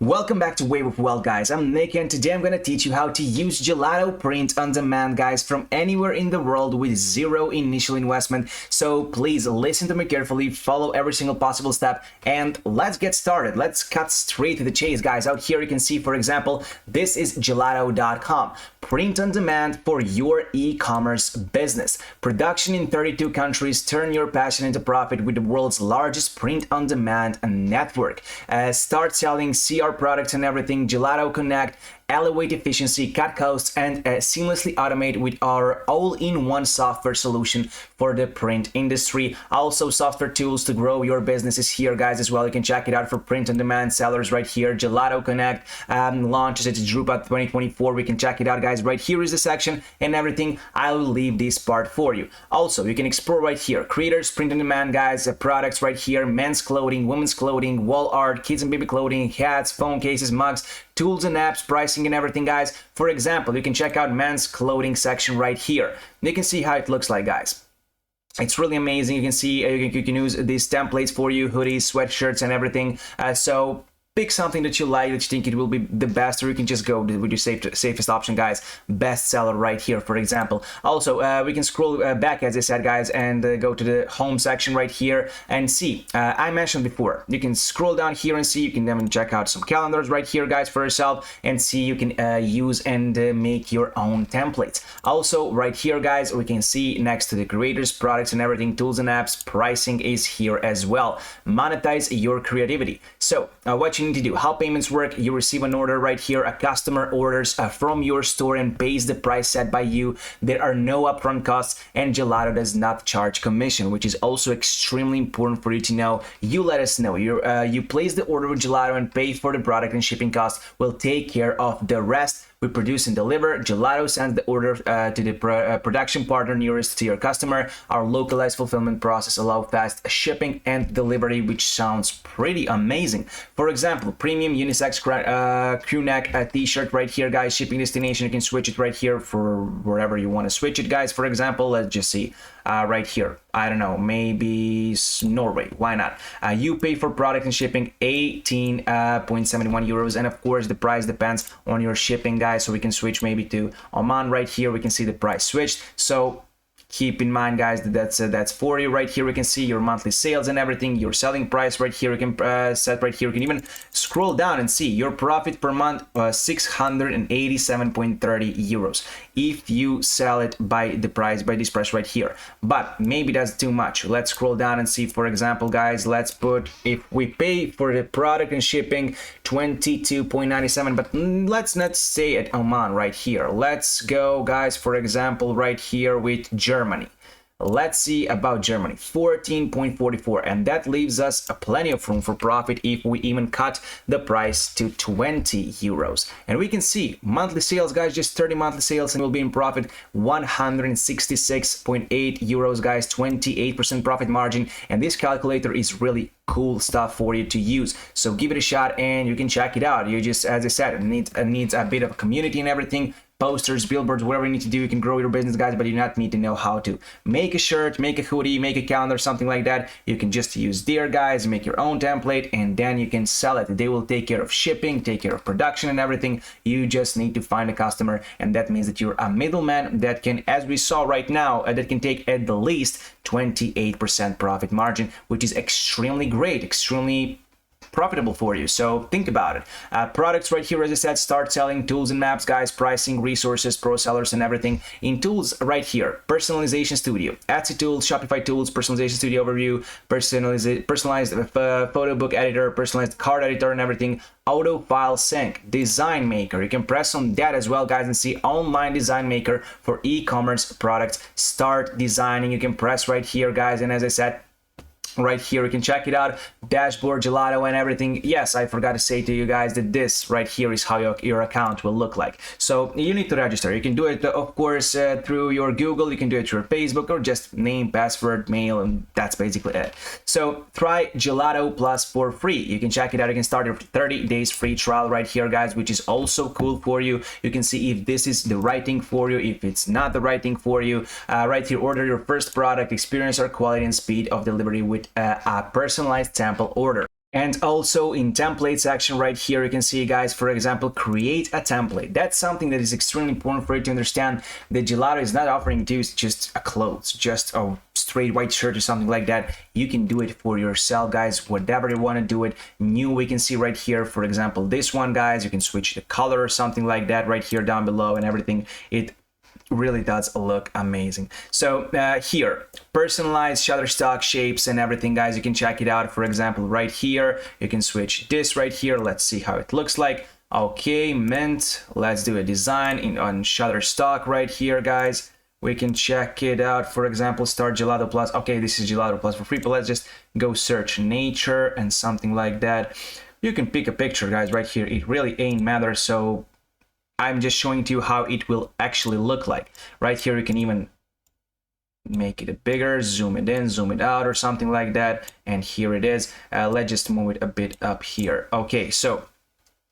Welcome back to Wave of Wealth, guys. I'm Nick, and today I'm going to teach you how to use Gelato Print On Demand, guys, from anywhere in the world with zero initial investment. So please listen to me carefully, follow every single possible step, and let's get started. Let's cut straight to the chase, guys. Out here you can see, for example, this is gelato.com. Print on demand for your e-commerce business. Production in 32 countries. Turn your passion into profit with the world's largest print on demand network. Start selling CR products and everything. Gelato Connect. Elevate efficiency, cut costs, and seamlessly automate with our all-in-one software solution for the print industry. Also, software tools to grow your business is here, guys, as well. You can check it out for print-on-demand sellers right here. Gelato Connect launches its Drupa 2024. We can check it out, guys. Right here is the section and everything. I will leave this part for you. Also, you can explore right here. Creators, print-on-demand, guys, products right here. Men's clothing, women's clothing, wall art, kids and baby clothing, hats, phone cases, mugs, tools and apps, pricing and everything, guys. For example, you can check out men's clothing section right here. You can see how it looks like, guys. It's really amazing. You can see you can use these templates for you, hoodies, sweatshirts, and everything. So pick something that you like, that you think it will be the best, or you can just go with your safest option, guys. Bestseller right here, for example. Also, we can scroll back, as I said, guys, and go to the home section right here and see. I mentioned before, you can scroll down here and see. You can then check out some calendars right here, guys, for yourself, and see you can use and make your own templates. Also, right here, guys, we can see next to the creators, products, and everything, tools and apps, pricing is here as well. Monetize your creativity. So, what you need to do, how payments work: you receive an order right here, a customer orders from your store and pays the price set by you. There are no upfront costs, and Gelato does not charge commission, which is also extremely important for you to know. You let us know. You place the order with Gelato and pay for the product, and shipping costs will take care of the rest. We produce and deliver. Gelato sends the order to the production partner nearest to your customer. Our localized fulfillment process allows fast shipping and delivery, which sounds pretty amazing. For example, premium unisex crew neck t-shirt right here, guys. Shipping destination, you can switch it right here for wherever you want to switch it, guys. For example, let's just see right here. I don't know, maybe Norway. Why not? You pay for product and shipping 18.71 euros, and of course the price depends on your shipping, guys. So we can switch maybe to Oman right here. We can see the price switched. So keep in mind, guys, that that's for you. Right here we can see your monthly sales and everything, your selling price right here. You can set right here. You can even scroll down and see your profit per month, 687.30 euros if you sell it by this price right here. But maybe that's too much. Let's scroll down and see. For example, guys, let's put, if we pay for the product and shipping 22.97, but let's not say at Oman right here. Let's go, guys, for example, right here with Germany. Let's see about Germany, 14.44, and that leaves us plenty of room for profit if we even cut the price to 20 euros. And we can see monthly sales, guys, just 30 monthly sales, and we'll be in profit 166.8 euros, guys, 28% profit margin. And this calculator is really cool stuff for you to use. So give it a shot and you can check it out. You just, as I said, it needs a bit of community and everything. Posters, billboards, whatever you need to do, you can grow your business, guys, but you do not need to know how to make a shirt, make a hoodie, make a calendar, something like that. You can just use their, guys, make your own template, and then you can sell it. They will take care of shipping, take care of production and everything. You just need to find a customer, and that means that you're a middleman that can, as we saw right now, that can take at the least 28% profit margin, which is extremely great, extremely profitable for you. So think about it. Products right here, as I said, start selling tools and maps, guys, pricing, resources, pro sellers, and everything. In tools right here, personalization studio, Etsy tools, Shopify tools, personalization studio overview, personalized photo book editor, personalized card editor, and everything. Auto file sync, design maker. You can press on that as well, guys, and see online design maker for e-commerce products. Start designing. You can press right here, guys, and as I said, right here you can check it out, dashboard, Gelato, and everything. Yes, I forgot to say to you guys that this right here is how your account will look like. So you need to register. You can do it, of course, through your Google. You can do it through Facebook, or just name, password, mail, and that's basically it. So try Gelato Plus for free. You can check it out. You can start your 30 days free trial right here, guys, which is also cool for you. You can see if this is the right thing for you, if it's not the right thing for you. Right here, order your first product, experience our quality and speed of delivery with a personalized sample order. And also in template section right here, you can see, guys, for example, create a template. That's something that is extremely important for you to understand. That Gelato is not offering you just a clothes, just a straight white shirt or something like that. You can do it for yourself, guys, whatever you want to do it. New, we can see right here, for example, this one, guys, you can switch the color or something like that right here down below and everything. It really does look amazing. So here, personalized Shutterstock shapes and everything, guys, you can check it out. For example, right here, you can switch this right here. Let's see how it looks like. Okay, mint. Let's do a design on Shutterstock right here, guys. We can check it out. For example, start Gelato Plus. Okay, this is Gelato Plus for free, but let's just go search nature and something like that. You can pick a picture, guys, right here. It really ain't matter. So I'm just showing to you how it will actually look like. Right here, you can even make it bigger, zoom it in, zoom it out, or something like that. And here it is. Let's just move it a bit up here. Okay, so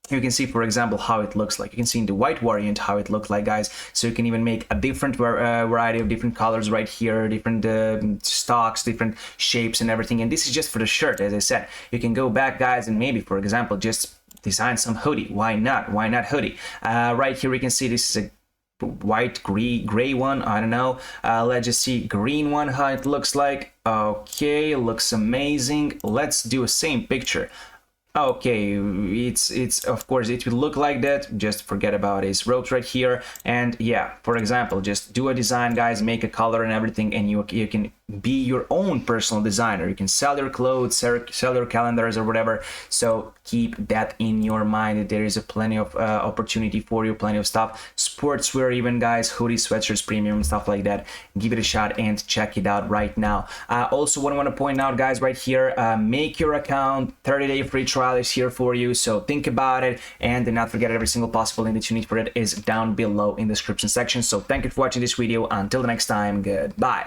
you can see, for example, how it looks like. You can see in the white variant how it looks like, guys. So you can even make a different variety of different colors right here, different stocks, different shapes and everything. And this is just for the shirt, as I said. You can go back, guys, and maybe, for example, just design some hoodie. Why not? Why not hoodie? Right here we can see this is a white gray one. I don't know. Let's just see green one, how it looks like. Okay, looks amazing. Let's do a same picture. Okay, it's of course it will look like that. Just forget about his ropes right here. And yeah, for example, just do a design, guys, make a color and everything, and you can be your own personal designer. You can sell your clothes, sell your calendars or whatever. So keep that in your mind, that there is a plenty of opportunity for you, plenty of stuff, sportswear even, guys, hoodies, sweatshirts, premium, stuff like that. Give it a shot and check it out right now. Also, what I want to point out, guys, right here, make your account. 30-day free trial is here for you, so think about it, and do not forget every single possible link that you need for it is down below in the description section. So thank you for watching this video. Until the next time, goodbye.